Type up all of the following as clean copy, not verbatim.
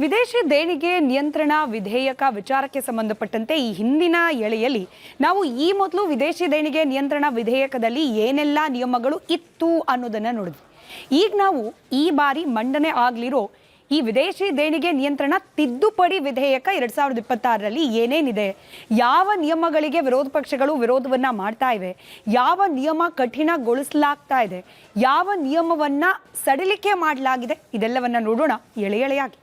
ವಿದೇಶಿ ದೇಣಿಗೆ ನಿಯಂತ್ರಣ ವಿಧೇಯಕ ವಿಚಾರಕ್ಕೆ ಸಂಬಂಧಪಟ್ಟಂತೆ ಈ ಹಿಂದಿನ ಎಳೆಯಲ್ಲಿ ನಾವು ಈ ಮೊದಲು ವಿದೇಶಿ ದೇಣಿಗೆ ನಿಯಂತ್ರಣ ವಿಧೇಯಕದಲ್ಲಿ ಏನೆಲ್ಲ ನಿಯಮಗಳು ಇತ್ತು ಅನ್ನೋದನ್ನ ನೋಡಿದ್ವಿ. ಈಗ ನಾವು ಈ ಬಾರಿ ಮಂಡನೆ ಆಗಲಿರೋ ಈ ವಿದೇಶಿ ದೇಣಿಗೆ ನಿಯಂತ್ರಣ ತಿದ್ದುಪಡಿ ವಿಧೇಯಕ 2026ರಲ್ಲಿ ಏನೇನಿದೆ, ಯಾವ ನಿಯಮಗಳಿಗೆ ವಿರೋಧ ಪಕ್ಷಗಳು ವಿರೋಧವನ್ನ ಮಾಡ್ತಾ ಇವೆ, ಯಾವ ನಿಯಮ ಕಠಿಣಗೊಳಿಸಲಾಗ್ತಾ ಇದೆ, ಯಾವ ನಿಯಮವನ್ನ ಸಡಿಲಿಕೆ ಮಾಡಲಾಗಿದೆ, ಇದೆಲ್ಲವನ್ನ ನೋಡೋಣ ಎಳೆ ಎಳೆಯಾಗಿ.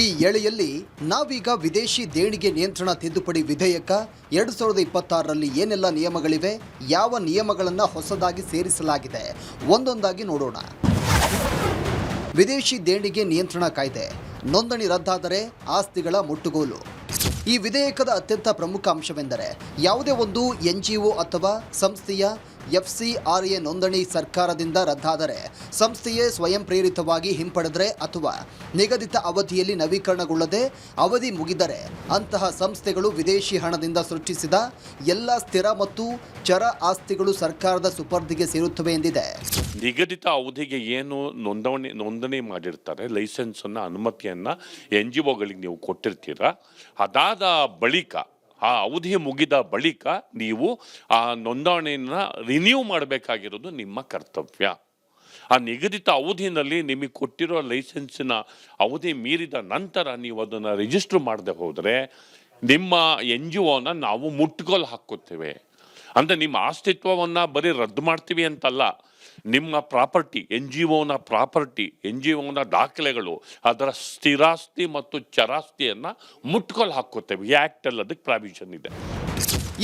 ಈ ಎಳೆಯಲ್ಲಿ ನಾವೀಗ ವಿದೇಶಿ ದೇಣಿಗೆ ನಿಯಂತ್ರಣ ತಿದ್ದುಪಡಿ ವಿಧೇಯಕ 2026ರಲ್ಲಿ ಏನೆಲ್ಲ ನಿಯಮಗಳಿವೆ, ಯಾವ ನಿಯಮಗಳನ್ನು ಹೊಸದಾಗಿ ಸೇರಿಸಲಾಗಿದೆ ಒಂದೊಂದಾಗಿ ನೋಡೋಣ. ವಿದೇಶಿ ದೇಣಿಗೆ ನಿಯಂತ್ರಣ ಕಾಯ್ದೆ. ನೋಂದಣಿ ರದ್ದಾದರೆ ಆಸ್ತಿಗಳ ಮುಟ್ಟುಗೋಲು. ಈ ವಿಧೇಯಕದ ಅತ್ಯಂತ ಪ್ರಮುಖ ಅಂಶವೆಂದರೆ ಯಾವುದೇ ಒಂದು NGO ಅಥವಾ ಸಂಸ್ಥೆಯ FCRA ನೋಂದಣಿ ಸರ್ಕಾರದಿಂದ ರದ್ದಾದರೆ, ಸಂಸ್ಥೆಯೇ ಸ್ವಯಂ ಪ್ರೇರಿತವಾಗಿ ಹಿಂಪಡೆದರೆ ಅಥವಾ ನಿಗದಿತ ಅವಧಿಯಲ್ಲಿ ನವೀಕರಣಗೊಳ್ಳದೆ ಅವಧಿ ಮುಗಿದರೆ ಅಂತಹ ಸಂಸ್ಥೆಗಳು ವಿದೇಶಿ ಹಣದಿಂದ ಸೃಷ್ಟಿಸಿದ ಎಲ್ಲ ಸ್ಥಿರ ಮತ್ತು ಚರ ಆಸ್ತಿಗಳು ಸರ್ಕಾರದ ಸುಪರ್ದಿಗೆ ಸೇರುತ್ತವೆ ಎಂದಿದೆ. ನಿಗದಿತ ಅವಧಿಗೆ ಏನು ನೋಂದಣಿ ಮಾಡಿರ್ತಾರೆ, ಲೈಸೆನ್ಸನ್ನು ಅನುಮತಿಯನ್ನು NGOಗಳಿಗೆ ನೀವು ಕೊಟ್ಟಿರ್ತೀರ, ಅದಾದ ಬಳಿಕ ಆ ಅವಧಿ ಮುಗಿದ ಬಳಿಕ ನೀವು ಆ ನೋಂದಣಿಯನ್ನು ರಿನ್ಯೂ ಮಾಡಬೇಕಾಗಿರೋದು ನಿಮ್ಮ ಕರ್ತವ್ಯ. ಆ ನಿಗದಿತ ಅವಧಿನಲ್ಲಿ ನಿಮಗೆ ಕೊಟ್ಟಿರೋ ಲೈಸೆನ್ಸಿನ ಅವಧಿ ಮೀರಿದ ನಂತರ ನೀವು ಅದನ್ನು ರಿಜಿಸ್ಟರ್ ಮಾಡದೆ ಹೋದರೆ ನಿಮ್ಮ NGOನ ನಾವು ಮುಟ್ಟುಗೋಲು ಹಾಕುತ್ತೇವೆ. ಅಂದರೆ ನಿಮ್ಮ ಅಸ್ತಿತ್ವವನ್ನು ಬರೀ ರದ್ದು ಮಾಡ್ತೀವಿ ಅಂತಲ್ಲ, ನಿಮ್ಮ ಪ್ರಾಪರ್ಟಿ, NGOನ ದಾಖಲೆಗಳು, ಅದರ ಸ್ಥಿರಾಸ್ತಿ ಮತ್ತು ಚರಾಸ್ತಿಯನ್ನು ಮುಟ್ಕೊಲ್ ಹಾಕುತ್ತೇವೆ. ಈ ಆ್ಯಕ್ಟಲ್ಲಿ ಅದಕ್ಕೆ ಪ್ರಾವಿಷನ್ ಇದೆ.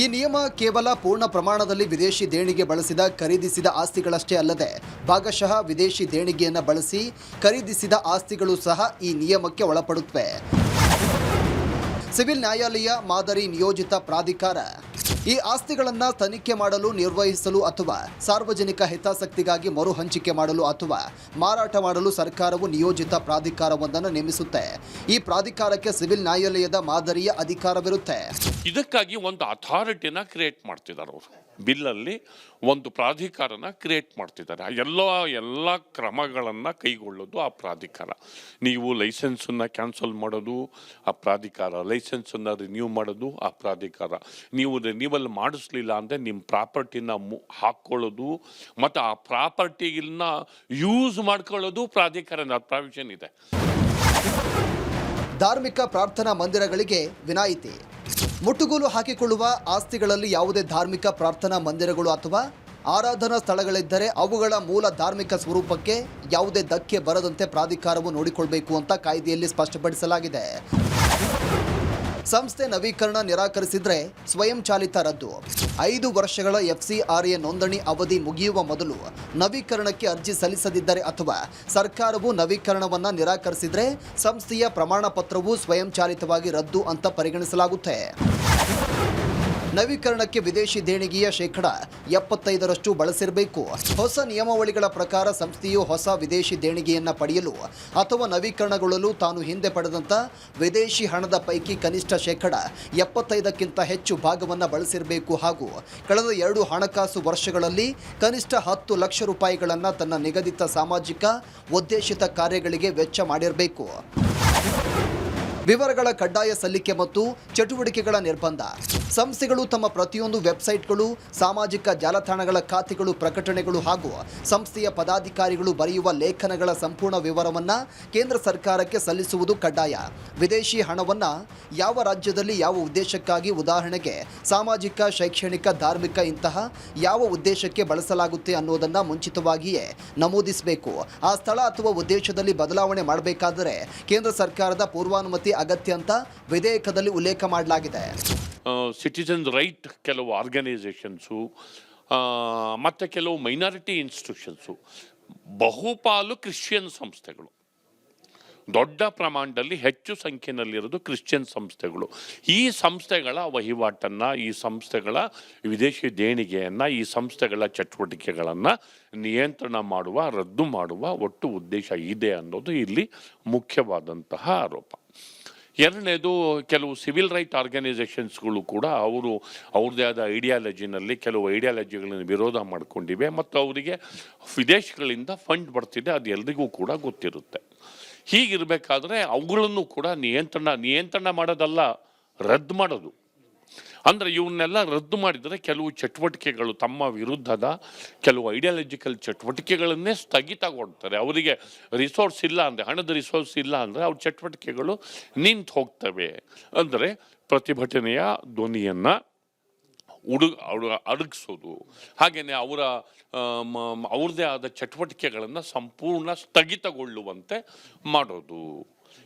ಈ ನಿಯಮ ಕೇವಲ ಪೂರ್ಣ ಪ್ರಮಾಣದಲ್ಲಿ ವಿದೇಶಿ ದೇಣಿಗೆ ಬಳಸಿದ ಖರೀದಿಸಿದ ಆಸ್ತಿಗಳಷ್ಟೇ ಅಲ್ಲದೆ ಭಾಗಶಃ ವಿದೇಶಿ ದೇಣಿಗೆಯನ್ನು ಬಳಸಿ ಖರೀದಿಸಿದ ಆಸ್ತಿಗಳು ಸಹ ಈ ನಿಯಮಕ್ಕೆ ಒಳಪಡುತ್ತವೆ. ಸಿವಿಲ್ ನ್ಯಾಯಾಲಯ ಮಾದರಿ ನಿಯೋಜಿತ ಪ್ರಾಧಿಕಾರ ಈ ಆಸ್ತಿಗಳನ್ನು ತನಿಖೆ ಮಾಡಲು, ನಿರ್ವಹಿಸಲು ಅಥವಾ ಸಾರ್ವಜನಿಕ ಹಿತಾಸಕ್ತಿಗಾಗಿ ಮರು ಹಂಚಿಕೆ ಮಾಡಲು ಅಥವಾ ಮಾರಾಟ ಮಾಡಲು ಸರ್ಕಾರವು ನಿಯೋಜಿತ ಪ್ರಾಧಿಕಾರವೊಂದನ್ನು ನೇಮಿಸುತ್ತೆ. ಈ ಪ್ರಾಧಿಕಾರಕ್ಕೆ ಸಿವಿಲ್ ನ್ಯಾಯಾಲಯದ ಮಾದರಿಯ ಅಧಿಕಾರವಿರುತ್ತೆ. ಇದಕ್ಕಾಗಿ ಒಂದು ಅಥಾರಿಟಿನ ಕ್ರಿಯೇಟ್ ಮಾಡ್ತಿದ್ದಾರೆ ಅವರು. ಬಿಲ್ಲಲ್ಲಿ ಒಂದು ಪ್ರಾಧಿಕಾರನ ಕ್ರಿಯೇಟ್ ಮಾಡ್ತಿದ್ದಾರೆ. ಎಲ್ಲ ಕ್ರಮಗಳನ್ನು ಕೈಗೊಳ್ಳೋದು ಆ ಪ್ರಾಧಿಕಾರ. ನೀವು ಲೈಸೆನ್ಸನ್ನು ಕ್ಯಾನ್ಸಲ್ ಮಾಡೋದು ಆ ಪ್ರಾಧಿಕಾರ, ಲೈಸೆನ್ಸನ್ನು ರಿನ್ಯೂ ಮಾಡೋದು ಆ ಪ್ರಾಧಿಕಾರ, ನೀವು ರಿನ್ಯೂವಲ್ ಮಾಡಿಸ್ಲಿಲ್ಲ ಅಂದರೆ ನಿಮ್ಮ ಪ್ರಾಪರ್ಟಿನ ಹಾಕ್ಕೊಳ್ಳೋದು ಮತ್ತು ಆ ಪ್ರಾಪರ್ಟಿಗಳನ್ನ ಯೂಸ್ ಮಾಡ್ಕೊಳ್ಳೋದು ಪ್ರಾಧಿಕಾರದ ಪ್ರಾವಿಷನ್ ಇದೆ. ಧಾರ್ಮಿಕ ಪ್ರಾರ್ಥನಾ ಮಂದಿರಗಳಿಗೆ ವಿನಾಯಿತಿ. ಮುಟ್ಟುಗೋಲು ಹಾಕಿಕೊಳ್ಳುವ ಆಸ್ತಿಗಳಲ್ಲಿ ಯಾವುದೇ ಧಾರ್ಮಿಕ ಪ್ರಾರ್ಥನಾ ಮಂದಿರಗಳು ಅಥವಾ ಆರಾಧನಾ ಸ್ಥಳಗಳಿದ್ದರೆ ಅವುಗಳ ಮೂಲ ಧಾರ್ಮಿಕ ಸ್ವರೂಪಕ್ಕೆ ಯಾವುದೇ ಧಕ್ಕೆ ಬರದಂತೆ ಪ್ರಾಧಿಕಾರವು ನೋಡಿಕೊಳ್ಬೇಕು ಅಂತ ಕಾಯ್ದೆಯಲ್ಲಿ ಸ್ಪಷ್ಟಪಡಿಸಲಾಗಿದೆ. ಸಂಸ್ಥೆ ನವೀಕರಣ ನಿರಾಕರಿಸಿದರೆ ಸ್ವಯಂ ಚಾಲಿತ ರದ್ದು. 5 ವರ್ಷಗಳ FCRA ನೋಂದಣಿ ಅವಧಿ ಮುಗಿಯುವ ಮೊದಲು ನವೀಕರಣಕ್ಕೆ ಅರ್ಜಿ ಸಲ್ಲಿಸದಿದ್ದರೆ ಅಥವಾ ಸರ್ಕಾರವು ನವೀಕರಣವನ್ನು ನಿರಾಕರಿಸಿದರೆ ಸಂಸ್ಥೆಯ ಪ್ರಮಾಣ ಪತ್ರವು ಸ್ವಯಂ ಚಾಲಿತವಾಗಿ ರದ್ದು ಅಂತ ಪರಿಗಣಿಸಲಾಗುತ್ತೆ. ನವೀಕರಣಕ್ಕೆ ವಿದೇಶಿ ದೇಣಿಗೆಯ 75% ಬಳಸಿರಬೇಕು. ಹೊಸ ನಿಯಮಾವಳಿಗಳ ಪ್ರಕಾರ ಸಂಸ್ಥೆಯು ಹೊಸ ವಿದೇಶಿ ದೇಣಿಗೆಯನ್ನು ಪಡೆಯಲು ಅಥವಾ ನವೀಕರಣಗೊಳ್ಳಲು ತಾನು ಹಿಂದೆ ಪಡೆದಂಥ ವಿದೇಶಿ ಹಣದ ಪೈಕಿ ಕನಿಷ್ಠ 75ಕ್ಕಿಂತ ಹೆಚ್ಚು ಭಾಗವನ್ನು ಬಳಸಿರಬೇಕು ಹಾಗೂ ಕಳೆದ 2 ಹಣಕಾಸು ವರ್ಷಗಳಲ್ಲಿ ಕನಿಷ್ಠ 10 ಲಕ್ಷ ರೂಪಾಯಿಗಳನ್ನು ತನ್ನ ನಿಗದಿತ ಸಾಮಾಜಿಕ ಉದ್ದೇಶಿತ ಕಾರ್ಯಗಳಿಗೆ ವೆಚ್ಚ ಮಾಡಿರಬೇಕು. ವಿವರಗಳ ಕಡ್ಡಾಯ ಸಲ್ಲಿಕೆ ಮತ್ತು ಚಟುವಟಿಕೆಗಳ ನಿರ್ಬಂಧ. ಸಂಸ್ಥೆಗಳು ತಮ್ಮ ಪ್ರತಿಯೊಂದು ವೆಬ್ಸೈಟ್ಗಳು, ಸಾಮಾಜಿಕ ಜಾಲತಾಣಗಳ ಖಾತೆಗಳು, ಪ್ರಕಟಣೆಗಳು ಹಾಗೂ ಸಂಸ್ಥೆಯ ಪದಾಧಿಕಾರಿಗಳು ಬರೆಯುವ ಲೇಖನಗಳ ಸಂಪೂರ್ಣ ವಿವರವನ್ನು ಕೇಂದ್ರ ಸರ್ಕಾರಕ್ಕೆ ಸಲ್ಲಿಸುವುದು ಕಡ್ಡಾಯ. ವಿದೇಶಿ ಹಣವನ್ನು ಯಾವ ರಾಜ್ಯದಲ್ಲಿ ಯಾವ ಉದ್ದೇಶಕ್ಕಾಗಿ, ಉದಾಹರಣೆಗೆ ಸಾಮಾಜಿಕ, ಶೈಕ್ಷಣಿಕ, ಧಾರ್ಮಿಕ ಇಂತಹ ಯಾವ ಉದ್ದೇಶಕ್ಕೆ ಬಳಸಲಾಗುತ್ತೆ ಅನ್ನೋದನ್ನು ಮುಂಚಿತವಾಗಿಯೇ ನಮೂದಿಸಬೇಕು. ಆ ಸ್ಥಳ ಅಥವಾ ಉದ್ದೇಶದಲ್ಲಿ ಬದಲಾವಣೆ ಮಾಡಬೇಕಾದರೆ ಕೇಂದ್ರ ಸರ್ಕಾರದ ಪೂರ್ವಾನುಮತಿ ಅಗತ್ಯ ಅಂತ ವಿಧೇಯಕದಲ್ಲಿ ಉಲ್ಲೇಖ ಮಾಡಲಾಗಿದೆ. ಸಿಟಿಜನ್ಸ್ ರೈಟ್ ಕೆಲವು ಆರ್ಗನೈಸೇಷನ್ಸು ಮತ್ತು ಕೆಲವು ಮೈನಾರಿಟಿ ಇನ್ಸ್ಟಿಟ್ಯೂಷನ್ಸು, ಬಹುಪಾಲು ಕ್ರಿಶ್ಚಿಯನ್ ಸಂಸ್ಥೆಗಳು, ದೊಡ್ಡ ಪ್ರಮಾಣದಲ್ಲಿ ಹೆಚ್ಚು ಸಂಖ್ಯೆಯಲ್ಲಿರೋದು ಕ್ರಿಶ್ಚಿಯನ್ ಸಂಸ್ಥೆಗಳು. ಈ ಸಂಸ್ಥೆಗಳ ವಹಿವಾಟನ್ನು, ಈ ಸಂಸ್ಥೆಗಳ ವಿದೇಶಿ ದೇಣಿಗೆಯನ್ನು, ಈ ಸಂಸ್ಥೆಗಳ ಚಟುವಟಿಕೆಗಳನ್ನು ನಿಯಂತ್ರಣ ಮಾಡುವ, ರದ್ದು ಮಾಡುವ ಒಟ್ಟು ಉದ್ದೇಶ ಇದೆ ಅನ್ನೋದು ಇಲ್ಲಿ ಮುಖ್ಯವಾದಂತಹ ಆರೋಪ. ಎರಡನೇದು, ಕೆಲವು ಸಿವಿಲ್ ರೈಟ್ ಆರ್ಗನೈಸೇಷನ್ಸ್ಗಳು ಕೂಡ ಅವ್ರದ್ದೇ ಆದ ಐಡಿಯಾಲಜಿನಲ್ಲಿ ಕೆಲವು ಐಡಿಯಾಲಜಿಗಳನ್ನು ವಿರೋಧ ಮಾಡ್ಕೊಂಡಿವೆ ಮತ್ತು ಅವರಿಗೆ ವಿದೇಶಗಳಿಂದ ಫಂಡ್ ಬರ್ತಿದೆ, ಅದು ಎಲ್ರಿಗೂ ಕೂಡ ಗೊತ್ತಿರುತ್ತೆ. ಹೀಗಿರಬೇಕಾದ್ರೆ ಅವುಗಳನ್ನು ಕೂಡ ನಿಯಂತ್ರಣ ಮಾಡೋದಲ್ಲ, ರದ್ದು ಮಾಡೋದು. ಅಂದರೆ ಇವನ್ನೆಲ್ಲ ರದ್ದು ಮಾಡಿದರೆ ಕೆಲವು ಚಟುವಟಿಕೆಗಳು, ತಮ್ಮ ವಿರುದ್ಧದ ಕೆಲವು ಐಡಿಯಾಲಜಿಕಲ್ ಚಟುವಟಿಕೆಗಳನ್ನೇ ಸ್ಥಗಿತಗೊಳ್ತಾರೆ. ಅವರಿಗೆ ರಿಸೋರ್ಸ್ ಇಲ್ಲ ಅಂದರೆ, ಹಣದ ರಿಸೋರ್ಸ್ ಇಲ್ಲ ಅಂದರೆ ಅವ್ರ ಚಟುವಟಿಕೆಗಳು ನಿಂತು ಹೋಗ್ತವೆ. ಅಂದರೆ ಪ್ರತಿಭಟನೆಯ ಧ್ವನಿಯನ್ನು ಅಡಗಿಸೋದು, ಹಾಗೆಯೇ ಅವ್ರದ್ದೇ ಆದ ಚಟುವಟಿಕೆಗಳನ್ನು ಸಂಪೂರ್ಣ ಸ್ಥಗಿತಗೊಳ್ಳುವಂತೆ ಮಾಡೋದು.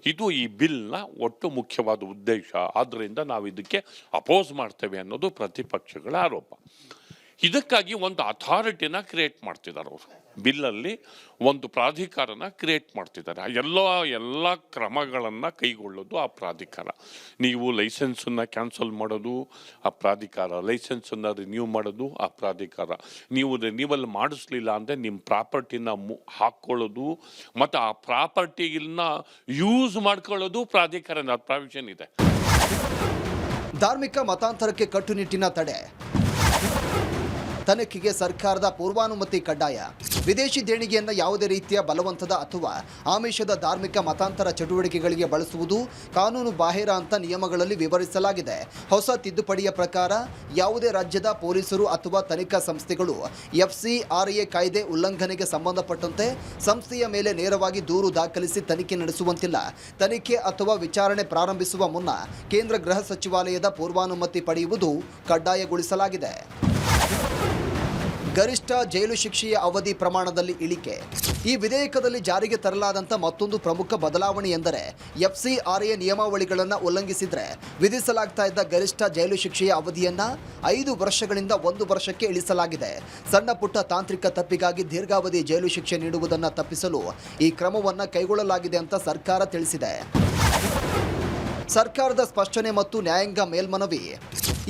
ಇದು ಈ ಬಿಲ್ನ ಒಟ್ಟು ಮುಖ್ಯವಾದ ಉದ್ದೇಶ. ಆದ್ದರಿಂದ ನಾವು ಇದಕ್ಕೆ ಅಪೋಸ್ ಮಾಡ್ತೇವೆ ಅನ್ನೋದು ಪ್ರತಿಪಕ್ಷಗಳ ಆರೋಪ. ಇದಕ್ಕಾಗಿ ಒಂದು ಅಥಾರಿಟಿನ ಕ್ರಿಯೇಟ್ ಮಾಡ್ತಿದ್ದಾರೆ ಅವರು. ಬಿಲ್ಲಲ್ಲಿ ಒಂದು ಪ್ರಾಧಿಕಾರನ ಕ್ರಿಯೇಟ್ ಮಾಡ್ತಿದ್ದಾರೆ. ಎಲ್ಲ ಕ್ರಮಗಳನ್ನು ಕೈಗೊಳ್ಳೋದು ಆ ಪ್ರಾಧಿಕಾರ. ನೀವು ಲೈಸೆನ್ಸನ್ನು ಕ್ಯಾನ್ಸಲ್ ಮಾಡೋದು ಆ ಪ್ರಾಧಿಕಾರ, ಲೈಸೆನ್ಸನ್ನು ರಿನ್ಯೂ ಮಾಡೋದು ಆ ಪ್ರಾಧಿಕಾರ, ನೀವು ರಿನ್ಯೂವಲ್ ಮಾಡಿಸ್ಲಿಲ್ಲ ಅಂದರೆ ನಿಮ್ಮ ಪ್ರಾಪರ್ಟಿನ ಹಾಕ್ಕೊಳ್ಳೋದು ಮತ್ತು ಆ ಪ್ರಾಪರ್ಟಿನ ಯೂಸ್ ಮಾಡ್ಕೊಳ್ಳೋದು ಪ್ರಾಧಿಕಾರದ ಪ್ರಾವಿಷನ್ ಇದೆ. ಧಾರ್ಮಿಕ ಮತಾಂತರಕ್ಕೆ ಕಟ್ಟುನಿಟ್ಟಿನ ತಡೆ, ತನಿಖೆಗೆ ಸರ್ಕಾರದ ಪೂರ್ವಾನುಮತಿ ಕಡ್ಡಾಯ. ವಿದೇಶಿ ದೇಣಿಗೆಯನ್ನು ಯಾವುದೇ ರೀತಿಯ ಬಲವಂತದ ಅಥವಾ ಆಮಿಷದ ಧಾರ್ಮಿಕ ಮತಾಂತರ ಚಟುವಟಿಕೆಗಳಿಗೆ ಬಳಸುವುದು ಕಾನೂನು ಬಾಹಿರ ಅಂತ ನಿಯಮಗಳಲ್ಲಿ ವಿವರಿಸಲಾಗಿದೆ. ಹೊಸ ತಿದ್ದುಪಡಿಯ ಪ್ರಕಾರ ಯಾವುದೇ ರಾಜ್ಯದ ಪೊಲೀಸರು ಅಥವಾ ತನಿಖಾ ಸಂಸ್ಥೆಗಳು FCRA ಕಾಯ್ದೆ ಉಲ್ಲಂಘನೆಗೆ ಸಂಬಂಧಪಟ್ಟಂತೆ ಸಂಸ್ಥೆಯ ಮೇಲೆ ನೇರವಾಗಿ ದೂರು ದಾಖಲಿಸಿ ತನಿಖೆ ನಡೆಸುವಂತಿಲ್ಲ. ತನಿಖೆ ಅಥವಾ ವಿಚಾರಣೆ ಪ್ರಾರಂಭಿಸುವ ಮುನ್ನ ಕೇಂದ್ರ ಗೃಹ ಸಚಿವಾಲಯದ ಪೂರ್ವಾನುಮತಿ ಪಡೆಯುವುದು ಕಡ್ಡಾಯಗೊಳಿಸಲಾಗಿದೆ. ಗರಿಷ್ಠ ಜೈಲು ಶಿಕ್ಷೆಯ ಅವಧಿ ಪ್ರಮಾಣದಲ್ಲಿ ಇಳಿಕೆ. ಈ ವಿಧೇಯಕದಲ್ಲಿ ಜಾರಿಗೆ ತರಲಾದಂಥ ಮತ್ತೊಂದು ಪ್ರಮುಖ ಬದಲಾವಣೆ ಎಂದರೆ FCRA ನಿಯಮಾವಳಿಗಳನ್ನು ಉಲ್ಲಂಘಿಸಿದರೆ ವಿಧಿಸಲಾಗ್ತಾ ಇದ್ದ ಗರಿಷ್ಠ ಜೈಲು ಶಿಕ್ಷೆಯ ಅವಧಿಯನ್ನು 5 ವರ್ಷಗಳಿಂದ 1 ವರ್ಷಕ್ಕೆ ಇಳಿಸಲಾಗಿದೆ. ಸಣ್ಣ ಪುಟ್ಟ ತಾಂತ್ರಿಕ ತಪ್ಪಿಗಾಗಿ ದೀರ್ಘಾವಧಿ ಜೈಲು ಶಿಕ್ಷೆ ನೀಡುವುದನ್ನು ತಪ್ಪಿಸಲು ಈ ಕ್ರಮವನ್ನು ಕೈಗೊಳ್ಳಲಾಗಿದೆ ಅಂತ ಸರ್ಕಾರ ತಿಳಿಸಿದೆ. ಸರ್ಕಾರದ ಸ್ಪಷ್ಟನೆ ಮತ್ತು ನ್ಯಾಯಾಂಗ ಮೇಲ್ಮನವಿ.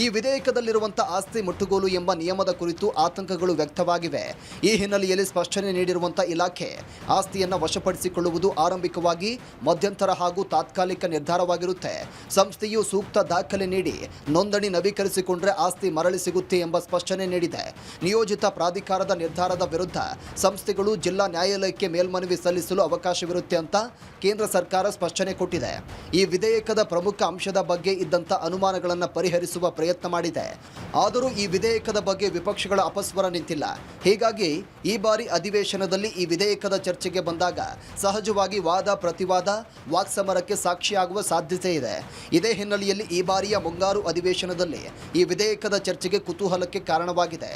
ಈ ವಿಧೇಯಕದಲ್ಲಿರುವಂಥ ಆಸ್ತಿ ಮುಟ್ಟುಗೋಲು ಎಂಬ ನಿಯಮದ ಕುರಿತು ಆತಂಕಗಳು ವ್ಯಕ್ತವಾಗಿವೆ. ಈ ಹಿನ್ನೆಲೆಯಲ್ಲಿ ಸ್ಪಷ್ಟನೆ ನೀಡಿರುವಂಥ ಇಲಾಖೆ ಆಸ್ತಿಯನ್ನು ವಶಪಡಿಸಿಕೊಳ್ಳುವುದು ಆರಂಭಿಕವಾಗಿ ಮಧ್ಯಂತರ ಹಾಗೂ ತಾತ್ಕಾಲಿಕ ನಿರ್ಧಾರವಾಗಿರುತ್ತೆ. ಸಂಸ್ಥೆಯು ಸೂಕ್ತ ದಾಖಲೆ ನೀಡಿ ನೋಂದಣಿ ನವೀಕರಿಸಿಕೊಂಡ್ರೆ ಆಸ್ತಿ ಮರಳಿ ಸಿಗುತ್ತೆ ಎಂಬ ಸ್ಪಷ್ಟನೆ ನೀಡಿದೆ. ನಿಯೋಜಿತ ಪ್ರಾಧಿಕಾರದ ನಿರ್ಧಾರದ ವಿರುದ್ಧ ಸಂಸ್ಥೆಗಳು ಜಿಲ್ಲಾ ನ್ಯಾಯಾಲಯಕ್ಕೆ ಮೇಲ್ಮನವಿ ಸಲ್ಲಿಸಲು ಅವಕಾಶವಿರುತ್ತೆ ಅಂತ ಕೇಂದ್ರ ಸರ್ಕಾರ ಸ್ಪಷ್ಟನೆ ಕೊಟ್ಟಿದೆ. ಈ ವಿಧೇಯಕದ ಪ್ರಮುಖ ಅಂಶದ ಬಗ್ಗೆ ಇದ್ದಂಥ ಅನುಮಾನಗಳನ್ನು ಪರಿಹರಿಸುವ ಪ್ರಯತ್ನ ಮಾಡಿದೆ. ಆದರೂ ಈ ವಿಧೇಯಕದ ಬಗ್ಗೆ ವಿಪಕ್ಷಗಳ ಅಪಸ್ವರ ನಿಂತಿಲ್ಲ. ಹೀಗಾಗಿ ಈ ಬಾರಿ ಅಧಿವೇಶನದಲ್ಲಿ ಈ ವಿಧೇಯಕದ ಚರ್ಚೆಗೆ ಬಂದಾಗ ಸಹಜವಾಗಿ ವಾದ ಪ್ರತಿವಾದ, ವಾಕ್ಸಮರಕ್ಕೆ ಸಾಕ್ಷಿಯಾಗುವ ಸಾಧ್ಯತೆ ಇದೆ. ಇದೇ ಹಿನ್ನೆಲೆಯಲ್ಲಿ ಈ ಬಾರಿಯ ಮುಂಗಾರು ಅಧಿವೇಶನದಲ್ಲಿ ಈ ವಿಧೇಯಕದ ಚರ್ಚೆಗೆ ಕುತೂಹಲಕ್ಕೆ ಕಾರಣವಾಗಿದೆ.